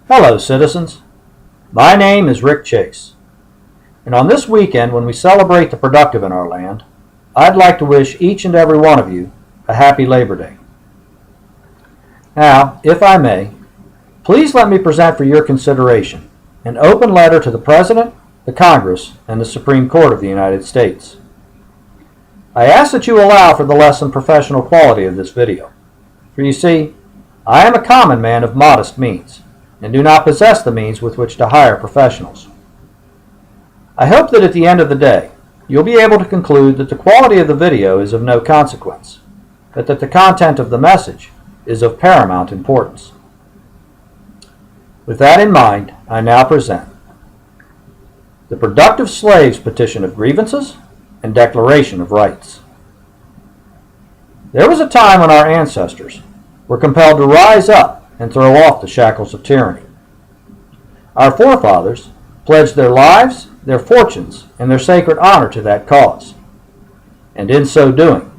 Hello, citizens. My name is Rick Chase, and on this weekend when we celebrate the productive in our land, I'd like to wish each and every one of you a happy Labor Day. Now, if I may, please let me present for your consideration an open letter to the President, the Congress, and the Supreme Court of the United States. I ask that you allow for the less than professional quality of this video, for you see, I am a common man of modest means, and do not possess the means with which to hire professionals. I hope that at the end of the day, you'll be able to conclude that the quality of the video is of no consequence, but that the content of the message is of paramount importance. With that in mind, I now present the Productive Slaves Petition of Grievances and Declaration of Rights. There was a time when our ancestors were compelled to rise up and throw off the shackles of tyranny. Our forefathers pledged their lives, their fortunes, and their sacred honor to that cause, and in so doing,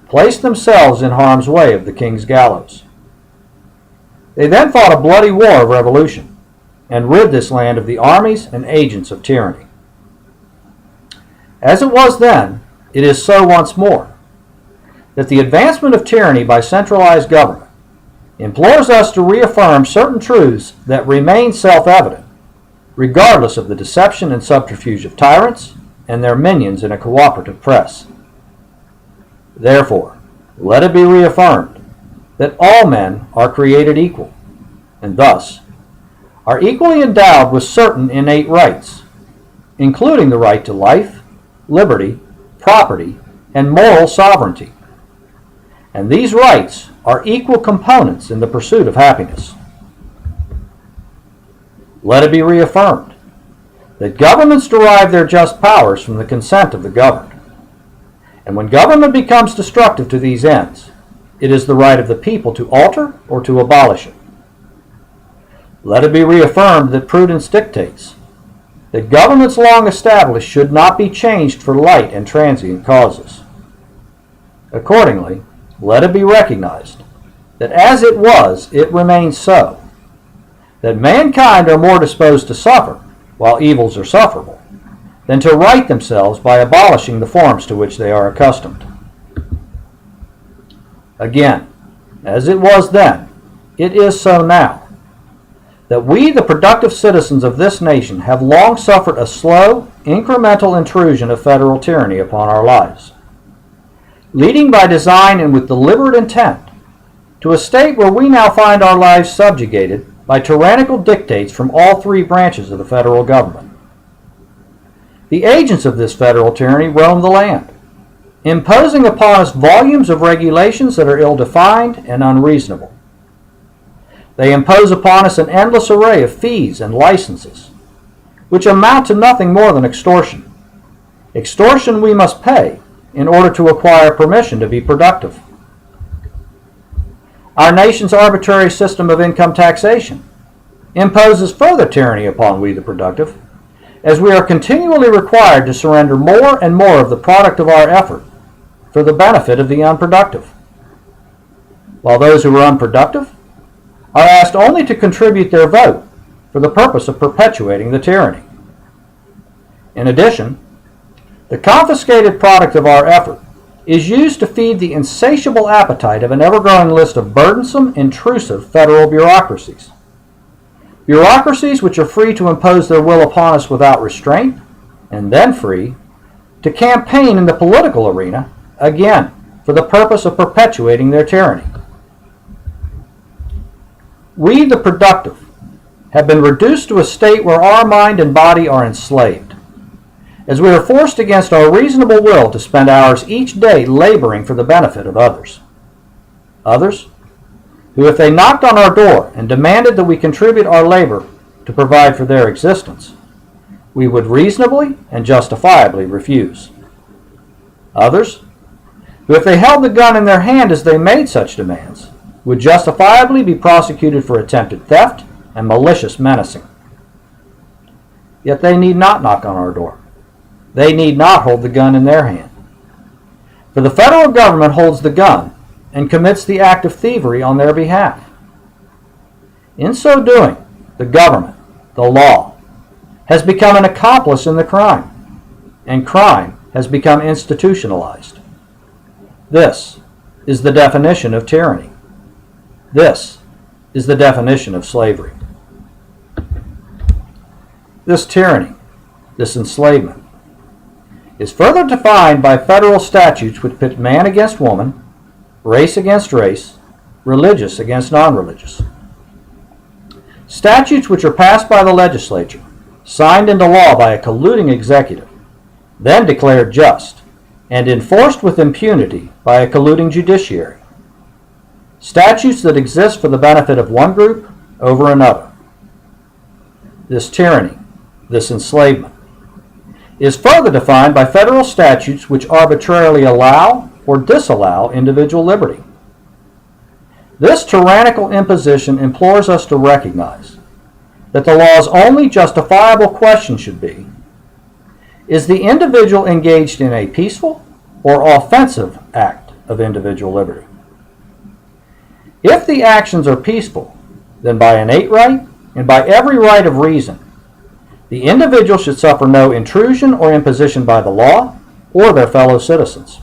placed themselves in harm's way of the king's gallows. They then fought a bloody war of revolution, and rid this land of the armies and agents of tyranny. As it was then, it is so once more, that the advancement of tyranny by centralized government implores us to reaffirm certain truths that remain self-evident, regardless of the deception and subterfuge of tyrants and their minions in a cooperative press. Therefore, let it be reaffirmed that all men are created equal, and thus are equally endowed with certain innate rights, including the right to life, liberty, property, and moral sovereignty. And these rights are equal components in the pursuit of happiness. Let it be reaffirmed that governments derive their just powers from the consent of the governed. And when government becomes destructive to these ends, it is the right of the people to alter or to abolish it. Let it be reaffirmed that prudence dictates that governments long established should not be changed for light and transient causes. Accordingly, let it be recognized that as it was, it remains so, that mankind are more disposed to suffer, while evils are sufferable, than to right themselves by abolishing the forms to which they are accustomed. Again, as it was then, it is so now, that we, the productive citizens of this nation, have long suffered a slow, incremental intrusion of federal tyranny upon our lives, leading by design and with deliberate intent to a state where we now find our lives subjugated by tyrannical dictates from all three branches of the federal government. The agents of this federal tyranny roam the land, imposing upon us volumes of regulations that are ill-defined and unreasonable. They impose upon us an endless array of fees and licenses, which amount to nothing more than extortion. Extortion we must pay in order to acquire permission to be productive. Our nation's arbitrary system of income taxation imposes further tyranny upon we the productive, as we are continually required to surrender more and more of the product of our effort for the benefit of the unproductive, while those who are unproductive are asked only to contribute their vote for the purpose of perpetuating the tyranny. In addition, the confiscated product of our effort is used to feed the insatiable appetite of an ever-growing list of burdensome, intrusive federal bureaucracies. Bureaucracies which are free to impose their will upon us without restraint, and then free to campaign in the political arena, again, for the purpose of perpetuating their tyranny. We, the productive, have been reduced to a state where our mind and body are enslaved, as we are forced against our reasonable will to spend hours each day laboring for the benefit of others. Others, who if they knocked on our door and demanded that we contribute our labor to provide for their existence, we would reasonably and justifiably refuse. Others, who if they held the gun in their hand as they made such demands, would justifiably be prosecuted for attempted theft and malicious menacing. Yet they need not knock on our door. They need not hold the gun in their hand. For the federal government holds the gun and commits the act of thievery on their behalf. In so doing, the government, the law, has become an accomplice in the crime, and crime has become institutionalized. This is the definition of tyranny. This is the definition of slavery. This tyranny, this enslavement, is further defined by federal statutes which pit man against woman, race against race, religious against non-religious. Statutes which are passed by the legislature, signed into law by a colluding executive, then declared just, and enforced with impunity by a colluding judiciary. Statutes that exist for the benefit of one group over another. This tyranny, this enslavement, is further defined by federal statutes which arbitrarily allow or disallow individual liberty. This tyrannical imposition implores us to recognize that the law's only justifiable question should be, is the individual engaged in a peaceful or offensive act of individual liberty? If the actions are peaceful, then by innate right and by every right of reason, the individual should suffer no intrusion or imposition by the law or their fellow citizens.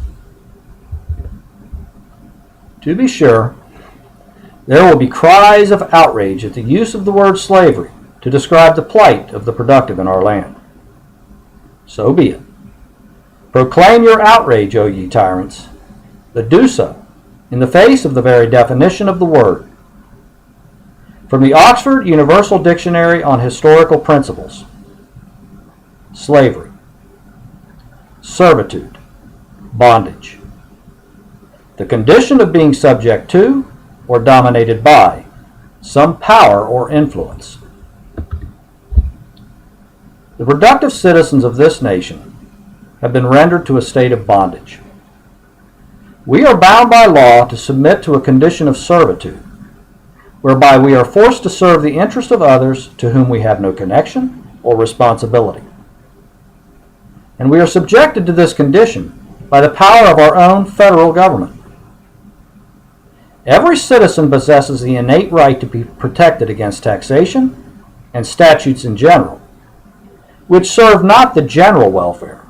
To be sure, there will be cries of outrage at the use of the word slavery to describe the plight of the productive in our land. So be it. Proclaim your outrage, O ye tyrants, but do so in the face of the very definition of the word. From the Oxford Universal Dictionary on Historical Principles: slavery, servitude, bondage. The condition of being subject to or dominated by some power or influence. The productive citizens of this nation have been rendered to a state of bondage. We are bound by law to submit to a condition of servitude, whereby we are forced to serve the interest of others to whom we have no connection or responsibility. And we are subjected to this condition by the power of our own federal government. Every citizen possesses the innate right to be protected against taxation and statutes in general, which serve not the general welfare,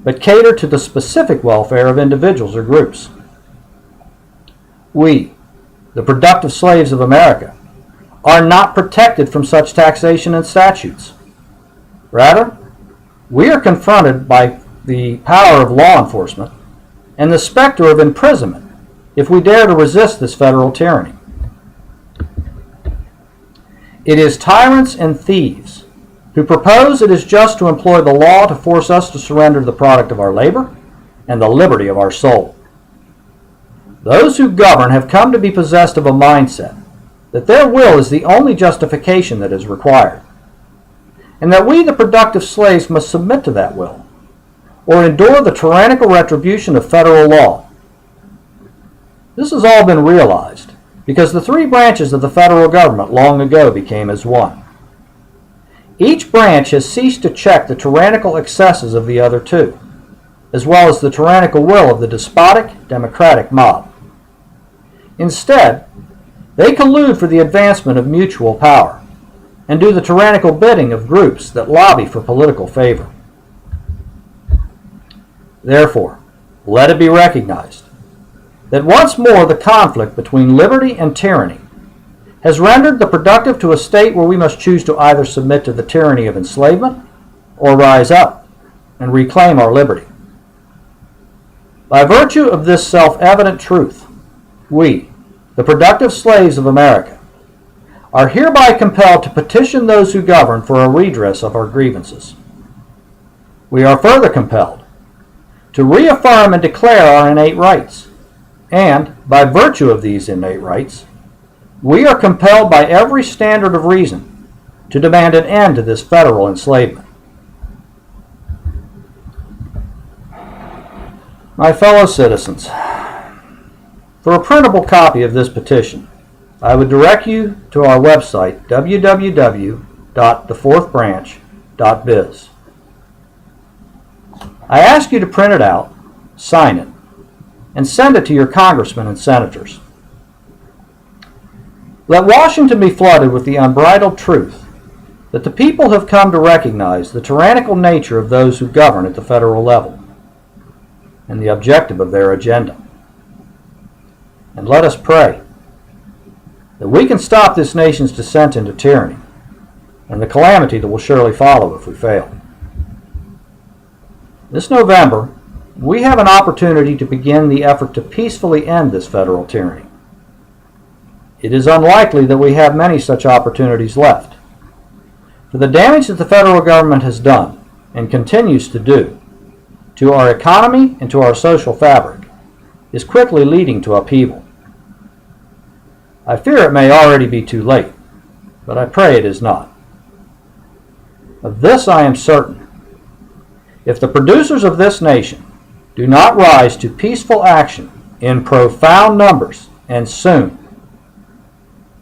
but cater to the specific welfare of individuals or groups. We, the productive slaves of America, are not protected from such taxation and statutes. Rather, we are confronted by the power of law enforcement and the specter of imprisonment if we dare to resist this federal tyranny. It is tyrants and thieves who propose it is just to employ the law to force us to surrender the product of our labor and the liberty of our soul. Those who govern have come to be possessed of a mindset that their will is the only justification that is required, and that we, the productive slaves, must submit to that will, or endure the tyrannical retribution of federal law. This has all been realized because the three branches of the federal government long ago became as one. Each branch has ceased to check the tyrannical excesses of the other two, as well as the tyrannical will of the despotic, democratic mob. Instead, they collude for the advancement of mutual power and do the tyrannical bidding of groups that lobby for political favor. Therefore, let it be recognized that once more the conflict between liberty and tyranny has rendered the productive to a state where we must choose to either submit to the tyranny of enslavement or rise up and reclaim our liberty. By virtue of this self-evident truth, we, the productive slaves of America, are hereby compelled to petition those who govern for a redress of our grievances. We are further compelled to reaffirm and declare our innate rights, and, by virtue of these innate rights, we are compelled by every standard of reason to demand an end to this federal enslavement. My fellow citizens, for a printable copy of this petition, I would direct you to our website, www.thefourthbranch.biz. I ask you to print it out, sign it, and send it to your congressmen and senators. Let Washington be flooded with the unbridled truth that the people have come to recognize the tyrannical nature of those who govern at the federal level and the objective of their agenda. And let us pray that we can stop this nation's descent into tyranny and the calamity that will surely follow if we fail. This November, we have an opportunity to begin the effort to peacefully end this federal tyranny. It is unlikely that we have many such opportunities left. For the damage that the federal government has done and continues to do to our economy and to our social fabric is quickly leading to upheaval. I fear it may already be too late, but I pray it is not. Of this I am certain. If the producers of this nation do not rise to peaceful action in profound numbers and soon,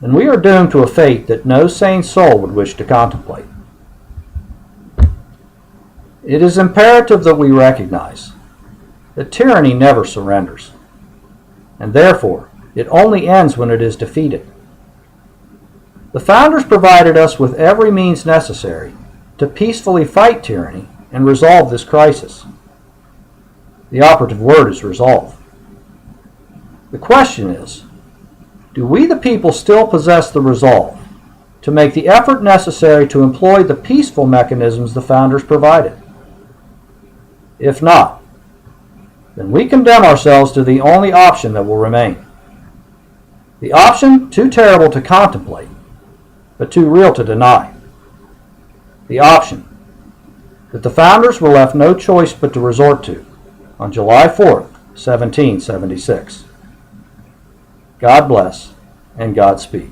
then we are doomed to a fate that no sane soul would wish to contemplate. It is imperative that we recognize that tyranny never surrenders, and therefore it only ends when it is defeated. The founders provided us with every means necessary to peacefully fight tyranny and resolve this crisis. The operative word is resolve. The question is, do we the people still possess the resolve to make the effort necessary to employ the peaceful mechanisms the founders provided? If not, then we condemn ourselves to the only option that will remain. The option too terrible to contemplate, but too real to deny. The option that the founders were left no choice but to resort to on July 4th, 1776. God bless and Godspeed.